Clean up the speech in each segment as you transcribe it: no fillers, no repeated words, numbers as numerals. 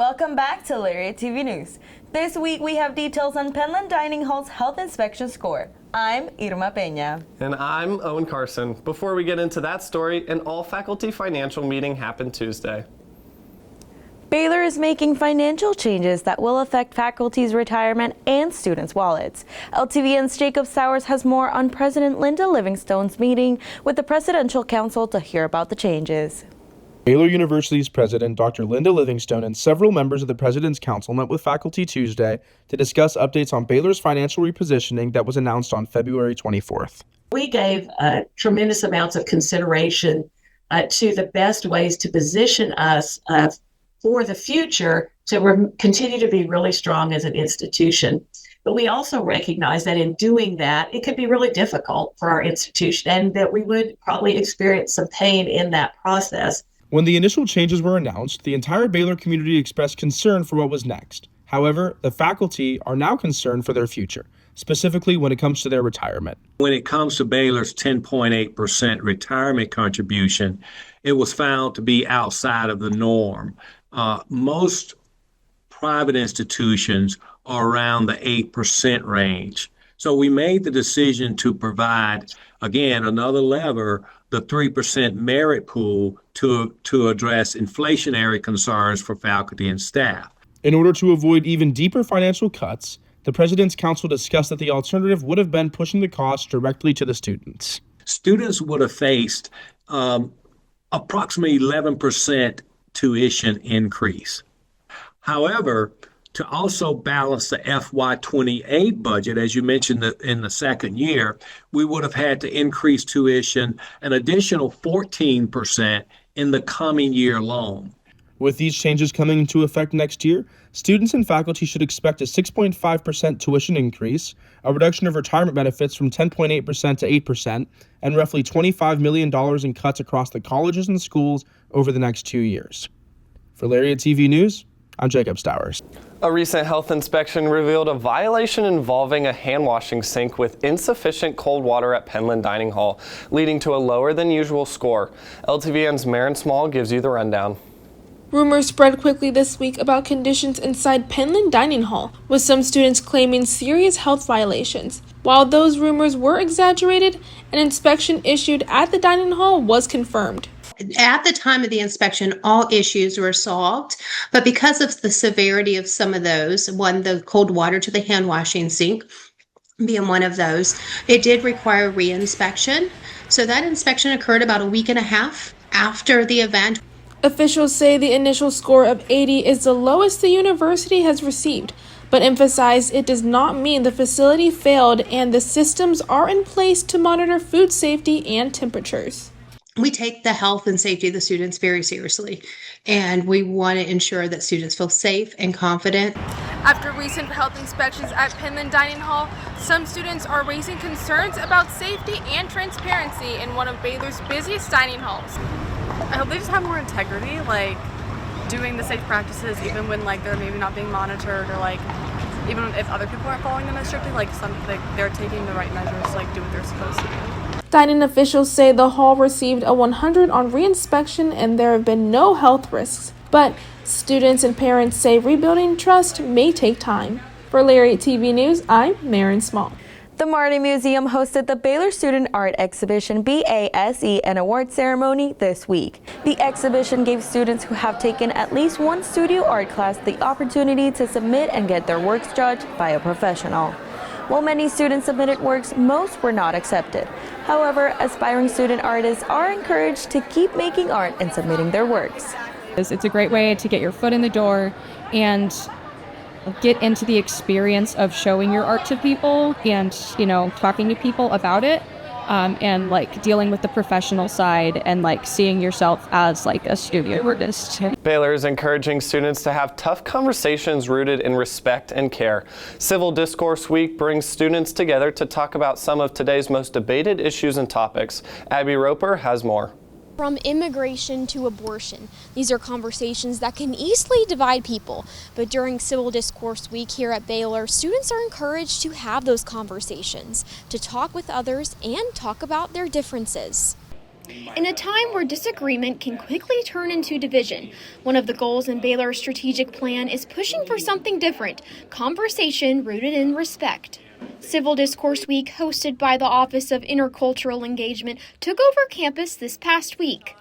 Welcome back to Lariat TV News. This week we have details on Penland Dining Hall's health inspection score. I'm Irma Peña. And I'm Owen Carson. Before we get into that story, an all-faculty financial meeting happened Tuesday. Baylor is making financial changes that will affect faculty's retirement and students' wallets. LTVN's Jacob Sowers has more on President Linda Livingstone's meeting with the Presidential Council to hear about the changes. Baylor University's president, Dr. Linda Livingstone, and several members of the President's Council met with faculty Tuesday to discuss updates on Baylor's financial repositioning that was announced on February 24th. We gave tremendous amounts of consideration to the best ways to position us for the future to continue to be really strong as an institution. But we also recognize that in doing that, it could be really difficult for our institution and that we would probably experience some pain in that process. When the initial changes were announced, the entire Baylor community expressed concern for what was next. However, the faculty are now concerned for their future, specifically when it comes to their retirement. When it comes to Baylor's 10.8% retirement contribution, it was found to be outside of the norm. Most private institutions are around the 8% range. So we made the decision to provide, again, another lever, the 3% merit pool to address inflationary concerns for faculty and staff. In order to avoid even deeper financial cuts, the President's Council discussed that the alternative would have been pushing the cost directly to the students. Students would have faced approximately 11% tuition increase. However, to also balance the FY28 budget, as you mentioned in the second year, we would have had to increase tuition an additional 14% in the coming year alone. With these changes coming into effect next year, students and faculty should expect a 6.5% tuition increase, a reduction of retirement benefits from 10.8% to 8%, and roughly $25 million in cuts across the colleges and schools over the next 2 years. For Lariat TV News, I'm Jacob Sowers. A recent health inspection revealed a violation involving a hand-washing sink with insufficient cold water at Penland Dining Hall, leading to a lower than usual score. LTVN's Maren Small gives you the rundown. Rumors spread quickly this week about conditions inside Penland Dining Hall, with some students claiming serious health violations. While those rumors were exaggerated, an inspection issued at the dining hall was confirmed. At the time of the inspection, all issues were solved, but because of the severity of some of those, one, the cold water to the hand washing sink being one of those, it did require re-inspection. So that inspection occurred about a week and a half after the event. Officials say the initial score of 80 is the lowest the university has received, but emphasize it does not mean the facility failed and the systems are in place to monitor food safety and temperatures. We take the health and safety of the students very seriously, and we want to ensure that students feel safe and confident. After recent health inspections at Penland Dining Hall, some students are raising concerns about safety and transparency in one of Baylor's busiest dining halls. I hope they just have more integrity, like doing the safe practices even when they're maybe not being monitored, or even if other people aren't following them as strictly, they're taking the right measures to do what they're supposed to do. Dining officials say the hall received a 100 on re-inspection and there have been no health risks. But students and parents say rebuilding trust may take time. For Lariat TV News, I'm Maren Small. The Marty Museum hosted the Baylor Student Art Exhibition BASE and award ceremony this week. The exhibition gave students who have taken at least one studio art class the opportunity to submit and get their works judged by a professional. While many students submitted works, most were not accepted. However, aspiring student artists are encouraged to keep making art and submitting their works. It's a great way to get your foot in the door and get into the experience of showing your art to people and, talking to people about it, and dealing with the professional side and seeing yourself as a studio artist. Baylor is encouraging students to have tough conversations rooted in respect and care. Civil Discourse Week brings students together to talk about some of today's most debated issues and topics. Abby Roper has more. From immigration to abortion, these are conversations that can easily divide people. But during Civil Discourse Week here at Baylor, students are encouraged to have those conversations, to talk with others and talk about their differences. In a time where disagreement can quickly turn into division, one of the goals in Baylor's strategic plan is pushing for something different, conversation rooted in respect. Civil Discourse Week, hosted by the Office of Intercultural Engagement, took over campus this past week,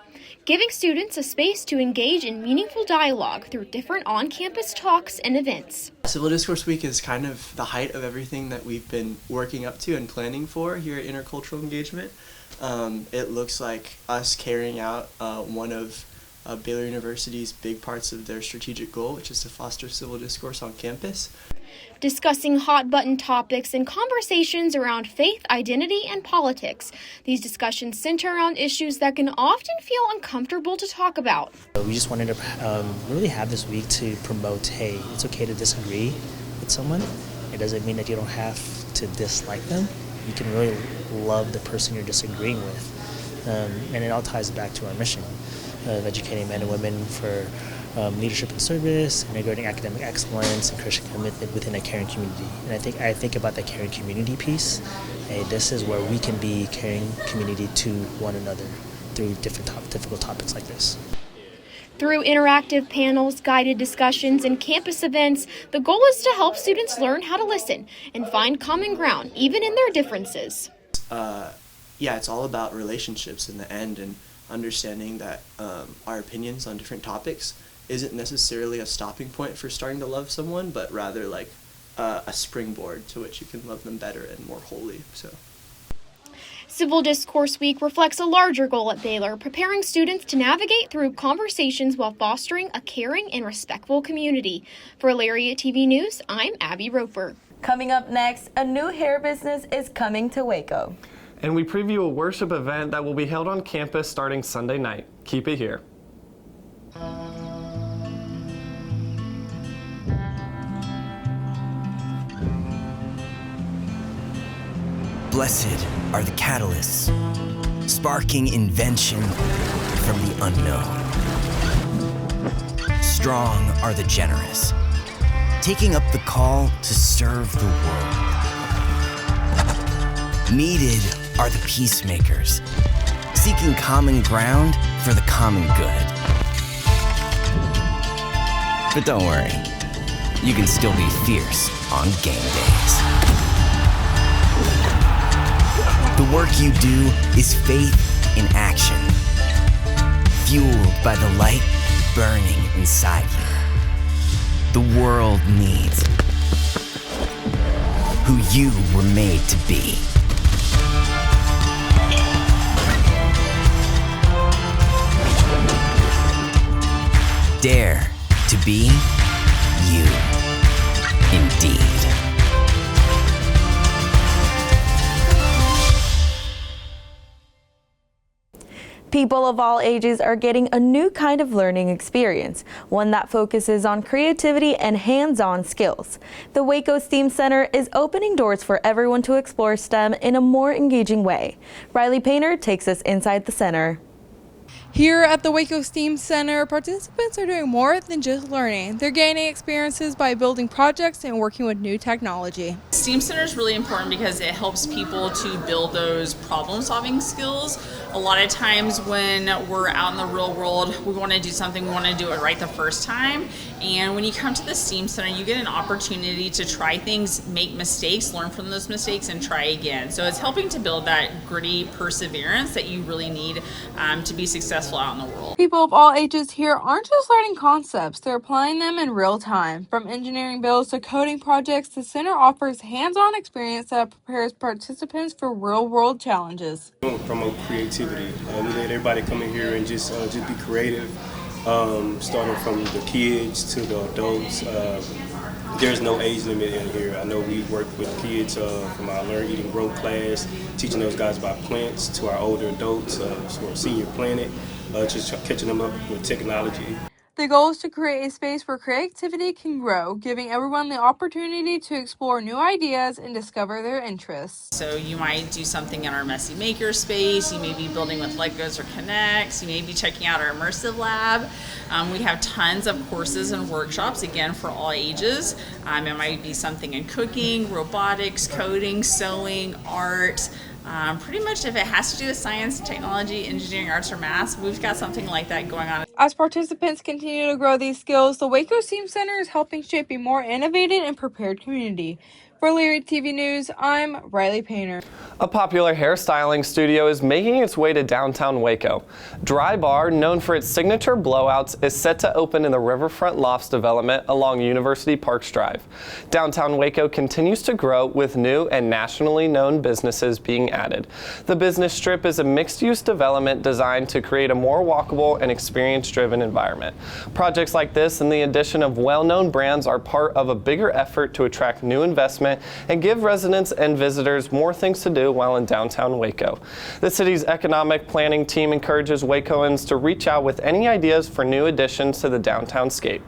giving students a space to engage in meaningful dialogue through different on-campus talks and events. Civil Discourse Week is kind of the height of everything that we've been working up to and planning for here at Intercultural Engagement. It looks like us carrying out one of Baylor University's big parts of their strategic goal, which is to foster civil discourse on campus. Discussing hot-button topics and conversations around faith, identity, and politics. These discussions center around issues that can often feel uncomfortable to talk about. We just wanted to really have this week to promote, hey, it's okay to disagree with someone. It doesn't mean that you don't have to dislike them. You can really love the person you're disagreeing with. And it all ties back to our mission of educating men and women for leadership and service, integrating academic excellence, and Christian commitment within a caring community. And I think about that caring community piece. Hey, this is where we can be caring community to one another through difficult topics like this. Through interactive panels, guided discussions, and campus events, the goal is to help students learn how to listen and find common ground, even in their differences. It's all about relationships in the end, and understanding that our opinions on different topics isn't necessarily a stopping point for starting to love someone, but rather like a springboard to which you can love them better and more wholly. So. Civil Discourse Week reflects a larger goal at Baylor, preparing students to navigate through conversations while fostering a caring and respectful community. For Lariat TV News, I'm Abby Roper. Coming up next, a new hair business is coming to Waco. And we preview a worship event that will be held on campus starting Sunday night. Keep it here. Blessed are the catalysts, sparking invention from the unknown. Strong are the generous, taking up the call to serve the world. Needed are the peacemakers, seeking common ground for the common good. But don't worry, you can still be fierce on game days. The work you do is faith in action, fueled by the light burning inside you. The world needs who you were made to be. Dare to be you, indeed. People of all ages are getting a new kind of learning experience, one that focuses on creativity and hands-on skills. The Waco STEAM Center is opening doors for everyone to explore STEM in a more engaging way. Riley Painter takes us inside the center. Here at the Waco STEAM Center, participants are doing more than just learning. They're gaining experiences by building projects and working with new technology. STEAM Center is really important because it helps people to build those problem-solving skills. A lot of times when we're out in the real world, we want to do something, we want to do it right the first time. And when you come to the STEAM Center, you get an opportunity to try things, make mistakes, learn from those mistakes, and try again. So it's helping to build that gritty perseverance that you really need to be successful out in the world. People of all ages here aren't just learning concepts, they're applying them in real time. From engineering builds to coding projects, the center offers hands-on experience that prepares participants for real-world challenges. We don't promote creativity. We let everybody come in here and just be creative, starting from the kids to the adults. There's no age limit in here. I know we work with kids from our Learn, Eat, and Grow class, teaching those guys about plants, to our older adults, for Senior Planet, just catching them up with technology. The goal is to create a space where creativity can grow, giving everyone the opportunity to explore new ideas and discover their interests. So you might do something in our Messy Maker space, you may be building with Legos or Connects, you may be checking out our immersive lab. We have tons of courses and workshops, again, for all ages. It might be something in cooking, robotics, coding, sewing, art. Pretty much if it has to do with science, technology, engineering, arts, or math, we've got something like that going on. As participants continue to grow these skills, the Waco STEAM Center is helping shape a more innovative and prepared community. For Lariat TV News, I'm Riley Painter. A popular hairstyling studio is making its way to downtown Waco. Dry Bar, known for its signature blowouts, is set to open in the Riverfront Lofts development along University Parks Drive. Downtown Waco continues to grow with new and nationally known businesses being added. The business strip is a mixed-use development designed to create a more walkable and experience-driven environment. Projects like this and the addition of well-known brands are part of a bigger effort to attract new investment and give residents and visitors more things to do while in downtown Waco. The city's economic planning team encourages Wacoans to reach out with any ideas for new additions to the downtown scape.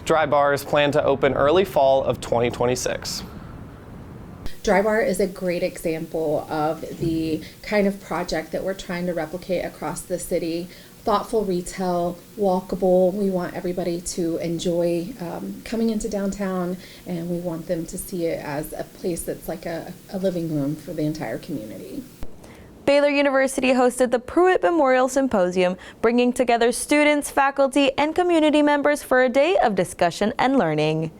Dry Bar is planned to open early fall of 2026. Dry Bar is a great example of the kind of project that we're trying to replicate across the city. Thoughtful retail, walkable. We want everybody to enjoy coming into downtown, and we want them to see it as a place that's like a living room for the entire community. Baylor University hosted the Pruitt Memorial Symposium, bringing together students, faculty, and community members for a day of discussion and learning.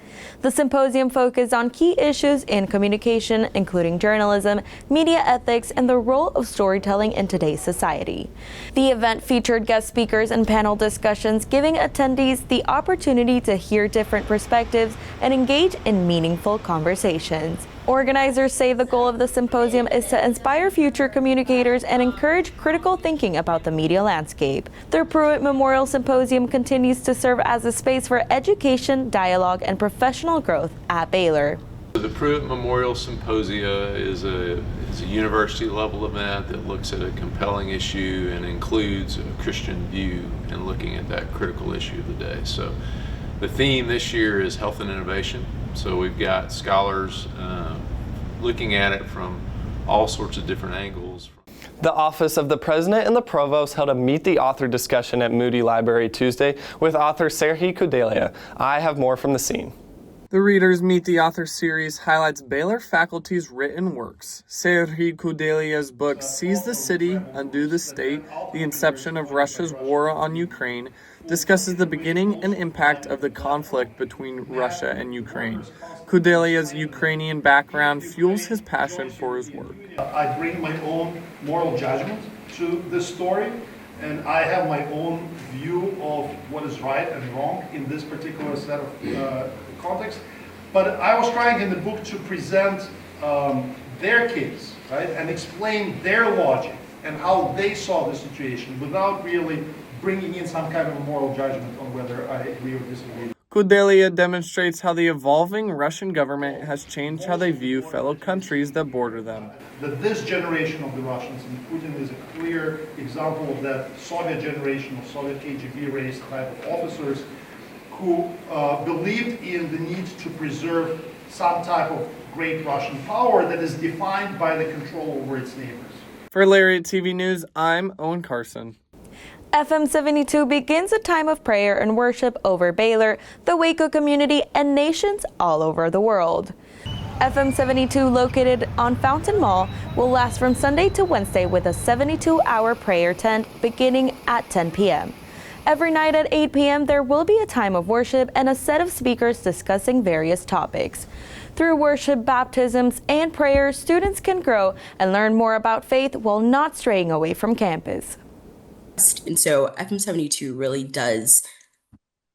The symposium focused on key issues in communication, including journalism, media ethics, and the role of storytelling in today's society. The event featured guest speakers and panel discussions, giving attendees the opportunity to hear different perspectives and engage in meaningful conversations. Organizers say the goal of the symposium is to inspire future communicators and encourage critical thinking about the media landscape. The Pruitt Memorial Symposium continues to serve as a space for education, dialogue, and professional growth at Baylor. The Pruitt Memorial Symposia is a university-level event that looks at a compelling issue and includes a Christian view in looking at that critical issue of the day. So the theme this year is health and innovation. So we've got scholars looking at it from all sorts of different angles. The Office of the President and the Provost held a Meet the Author discussion at Moody Library Tuesday with author Serhi Kudelia. I have more from the scene. The Readers Meet the Author series highlights Baylor faculty's written works. Serhi Kudelia's book Seize the City, Undo the State, The Inception of Russia's War on Ukraine, discusses the beginning and impact of the conflict between Russia and Ukraine. Kudelia's Ukrainian background fuels his passion for his work. I bring my own moral judgment to this story, and I have my own view of what is right and wrong in this particular set of context. But I was trying in the book to present their case, right, and explain their logic and how they saw the situation without really bringing in some kind of a moral judgment on whether I agree or disagree. Kudelia demonstrates how the evolving Russian government has changed how they view fellow countries that border them. That this generation of the Russians, and Putin is a clear example of that Soviet generation of Soviet KGB race type of officers who believed in the need to preserve some type of great Russian power that is defined by the control over its neighbors. For Lariat TV News, I'm Owen Carson. FM 72 begins a time of prayer and worship over Baylor, the Waco community, and nations all over the world. FM 72, located on Fountain Mall, will last from Sunday to Wednesday with a 72-hour prayer tent beginning at 10 p.m. Every night at 8 p.m., there will be a time of worship and a set of speakers discussing various topics. Through worship, baptisms, and prayers, students can grow and learn more about faith while not straying away from campus. And so FM 72 really does,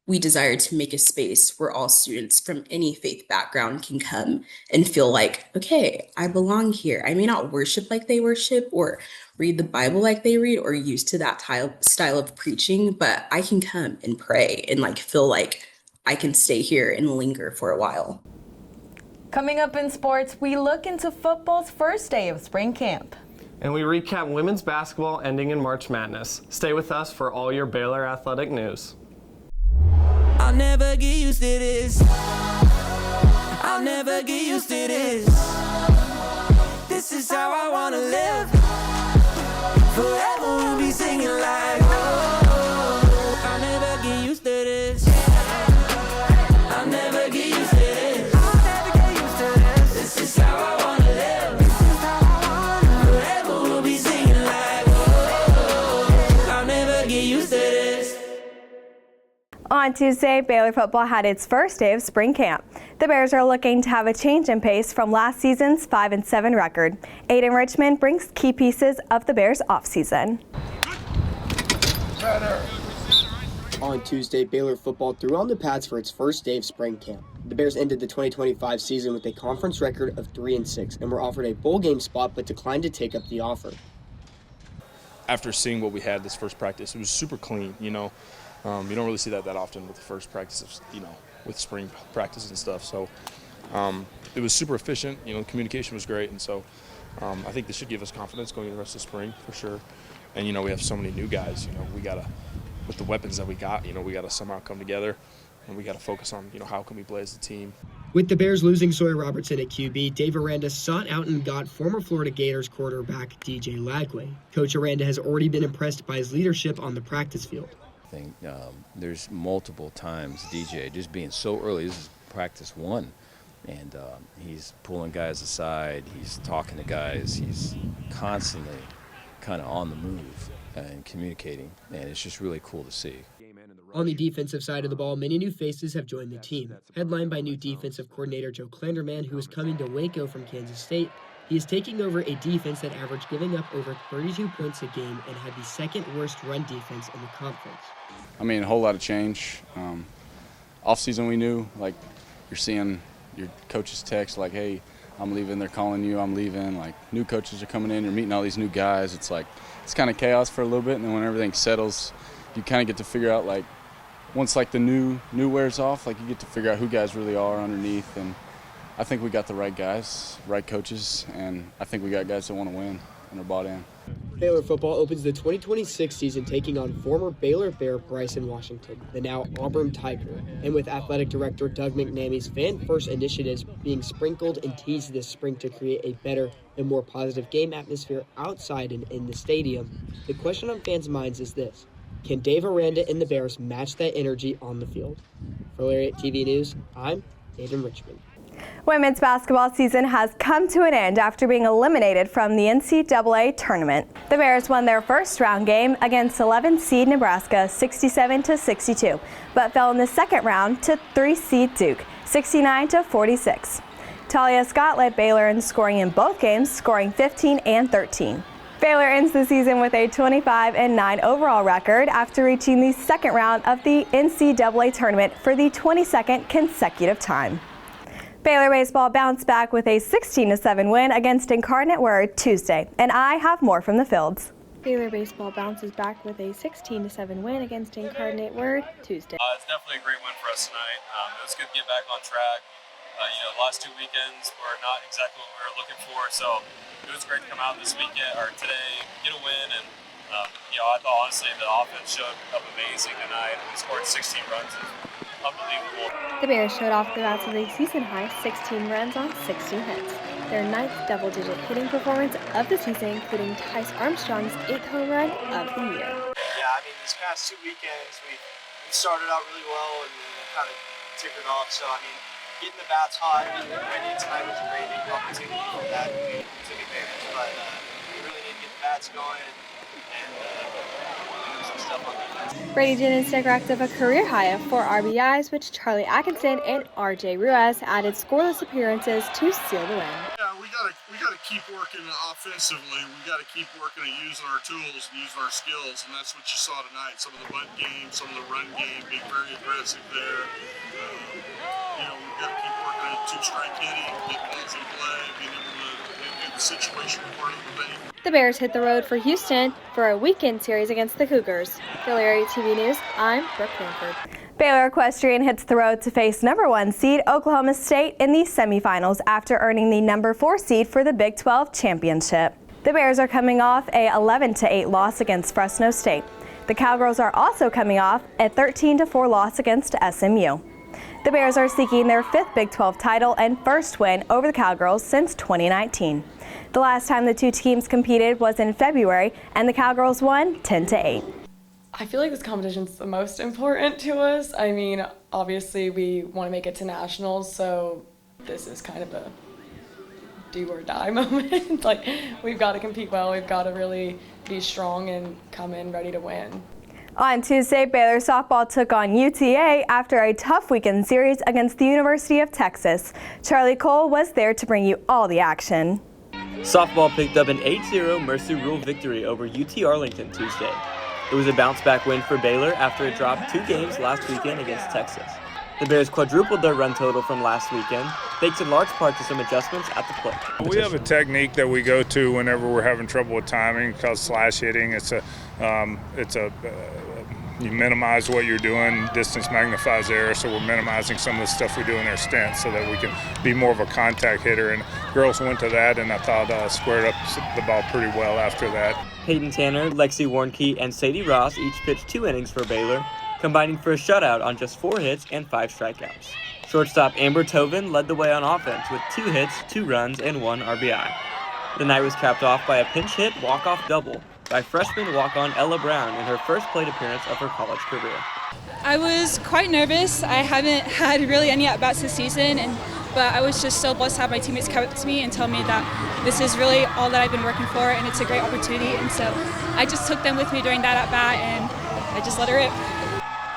we desire to make a space where all students from any faith background can come and feel like, okay, I belong here. I may not worship like they worship or read the Bible like they read or used to that style of preaching, but I can come and pray and feel like I can stay here and linger for a while. Coming up in sports, we look into football's first day of spring camp. And we recap women's basketball ending in March Madness. Stay with us for all your Baylor athletic news. I'll never get used to this. I'll never get used to this. This is how I wanna live. Forever we'll be singing like, oh, I'll never get used to this. I'll never get used to this. I'll never get used to this. This is how I wanna live. Forever On Tuesday, Baylor football had its first day of spring camp. The Bears are looking to have a change in pace from last season's 5-7 record. Aiden Richmond brings key pieces of the Bears offseason. On Tuesday, Baylor football threw on the pads for its first day of spring camp. The Bears ended the 2025 season with a conference record of 3-6 and were offered a bowl game spot but declined to take up the offer. After seeing what we had this first practice, it was super clean, you know. You don't really see that often with the first practice, you know, with spring practice and stuff. So it was super efficient, you know, the communication was great. And so I think this should give us confidence going into the rest of spring for sure. And, you know, we have so many new guys, you know, we got to, with the weapons that we got, you know, we got to somehow come together and we got to focus on, you know, how can we play as a team. With the Bears losing Sawyer Robertson at QB, Dave Aranda sought out and got former Florida Gators quarterback DJ Lagway. Coach Aranda has already been impressed by his leadership on the practice field. I think there's multiple times DJ just being so early. This is practice one, and he's pulling guys aside. He's talking to guys. He's constantly kind of on the move and communicating, and it's just really cool to see. On the defensive side of the ball, many new faces have joined the team. Headlined by new defensive coordinator Joe Klanderman, who is coming to Waco from Kansas State. He is taking over a defense that averaged giving up over 32 points a game and had the second worst run defense in the conference. I mean, a whole lot of change. Off-season we knew, like, you're seeing your coaches text, like, hey, I'm leaving, they're calling you, I'm leaving. Like, new coaches are coming in, you're meeting all these new guys. It's like, it's kind of chaos for a little bit, and then when everything settles, you kind of get to figure out, like, once, like, the new wears off, like, you get to figure out who guys really are underneath. And I think we got the right guys, right coaches, and I think we got guys that want to win and are bought in. Baylor football opens the 2026 season taking on former Baylor Bear Bryson Washington, the now Auburn Tiger. And with athletic director Doug McNamee's fan-first initiatives being sprinkled and teased this spring to create a better and more positive game atmosphere outside and in the stadium, the question on fans' minds is this: can Dave Aranda and the Bears match that energy on the field? For Lariat TV News, I'm Aiden Richmond. Women's basketball season has come to an end after being eliminated from the NCAA tournament. The Bears won their first round game against 11 seed Nebraska 67-62, but fell in the second round to 3 seed Duke 69-46. Talia Scott led Baylor in scoring in both games, scoring 15 and 13. Baylor ends the season with a 25-9 overall record after reaching the second round of the NCAA tournament for the 22nd consecutive time. Baylor baseball bounced back with a 16-7 win against Incarnate Word Tuesday, and I have more from the fields. Baylor baseball bounces back with a 16-7 win against Incarnate Word Tuesday. It's definitely a great win for us tonight. It was good to get back on track. The last 2 weekends were not exactly what we were looking for, so it was great to come out this weekend or today, get a win, and I thought honestly the offense showed up amazing tonight. We scored 16 runs. Unbelievable. The Bears showed off the bats with a season-high 16 runs on 16 hits. Their 9th double-digit hitting performance of the season, including Tice Armstrong's 8th home run of the year. Yeah, I mean, these past 2 weekends, we started out really well and then kind of tickered off. So, I mean, getting the bats hot, being ready tonight was a great opportunity for that. We took advantage, but we really need to get the bats going and do some stuff on defense. Brady Jennings racked up a career high of 4 RBIs, which Charlie Atkinson and RJ Ruiz added scoreless appearances to seal the win. Yeah, we gotta keep working offensively. We gotta keep working at using our tools and using our skills, and that's what you saw tonight. Some of the bunt game, some of the run game, being very aggressive there. We've got to keep working at two-strike hitting, get balls in play, being able to get the situation part of the thing. The Bears hit the road for Houston for a weekend series against the Cougars. For Lariat TV News, I'm Brooke Hanford. Baylor Equestrian hits the road to face number 1 seed Oklahoma State in the semifinals after earning the number 4 seed for the Big 12 championship. The Bears are coming off a 11-8 loss against Fresno State. The Cowgirls are also coming off a 13-4 loss against SMU. The Bears are seeking their 5th Big 12 title and first win over the Cowgirls since 2019. The last time the two teams competed was in February, and the Cowgirls won 10-8. I feel like this competition's the most important to us. I mean, obviously we want to make it to nationals, so this is kind of a do or die moment. Like, we've got to compete well, we've got to really be strong and come in ready to win. On Tuesday, Baylor softball took on UTA after a tough weekend series against the University of Texas. Charlie Cole was there to bring you all the action. Softball picked up an 8-0 Mercy Rule victory over UT Arlington Tuesday. It was a bounce-back win for Baylor after it dropped 2 games last weekend against Texas. The Bears quadrupled their run total from last weekend, thanks in large part to some adjustments at the plate. We have a technique that we go to whenever we're having trouble with timing called slash hitting. You minimize what you're doing, distance magnifies error, so we're minimizing some of the stuff we do in our stance so that we can be more of a contact hitter. And girls went to that, and I thought squared up the ball pretty well after that. Peyton Tanner, Lexi Warnke, and Sadie Ross each pitched 2 innings for Baylor, combining for a shutout on just 4 hits and 5 strikeouts. Shortstop Amber Tovin led the way on offense with 2 hits, 2 runs, and 1 RBI. The night was capped off by a pinch hit walk-off double by freshman walk-on Ella Brown in her first plate appearance of her college career. I was quite nervous. I haven't had really any at-bats this season, but I was just so blessed to have my teammates come up to me and tell me that this is really all that I've been working for and it's a great opportunity. And so I just took them with me during that at-bat and I just let her rip.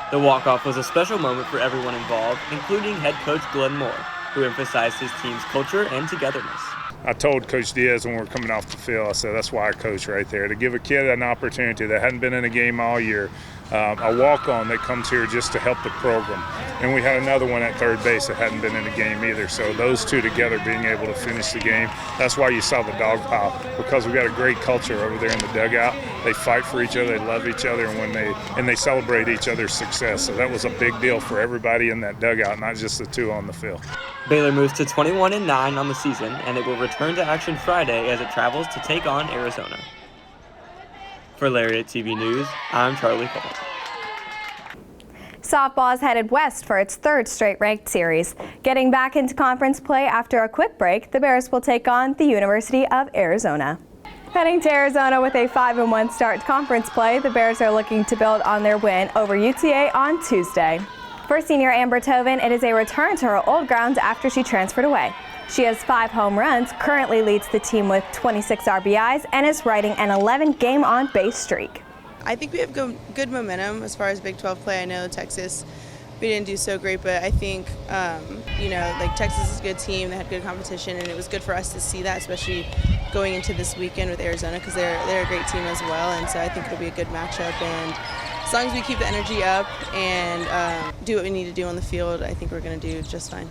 The walk-off was a special moment for everyone involved, including head coach Glenn Moore, who emphasized his team's culture and togetherness. I told Coach Diaz when we were coming off the field, I said, that's why I coach right there, to give a kid an opportunity that hadn't been in a game all year, a walk-on that comes here just to help the program. And we had another one at third base that hadn't been in a game either. So those two together being able to finish the game, that's why you saw the dog pile, because we've got a great culture over there in the dugout. They fight for each other, they love each other, and they celebrate each other's success. So that was a big deal for everybody in that dugout, not just the 2 on the field. Baylor moves to 21-9 on the season, and it will return to action Friday as it travels to take on Arizona. For Lariat TV News, I'm Charlie Cole. Softball is headed west for its 3rd straight ranked series. Getting back into conference play after a quick break, the Bears will take on the University of Arizona. Heading to Arizona with a 5-1 start to conference play, the Bears are looking to build on their win over UTA on Tuesday. For senior Amber Tovin, it is a return to her old grounds after she transferred away. She has 5 home runs, currently leads the team with 26 RBIs, and is riding an 11-game on-base streak. I think we have good momentum as far as Big 12 play. I know Texas, we didn't do so great, but I think, Texas is a good team. They had good competition, and it was good for us to see that, especially going into this weekend with Arizona, because they're a great team as well, and so I think it'll be a good matchup. And as long as we keep the energy up and do what we need to do on the field, I think we're going to do just fine.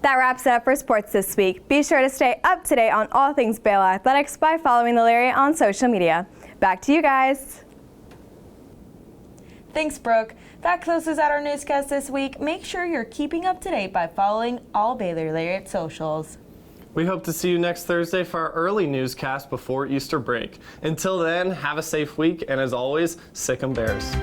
That wraps it up for sports this week. Be sure to stay up to date on all things Baylor athletics by following the Lariat on social media. Back to you guys. Thanks, Brooke. That closes out our newscast this week. Make sure you're keeping up to date by following all Baylor Lariat socials. We hope to see you next Thursday for our early newscast before Easter break. Until then, have a safe week, and as always, sick 'em Bears.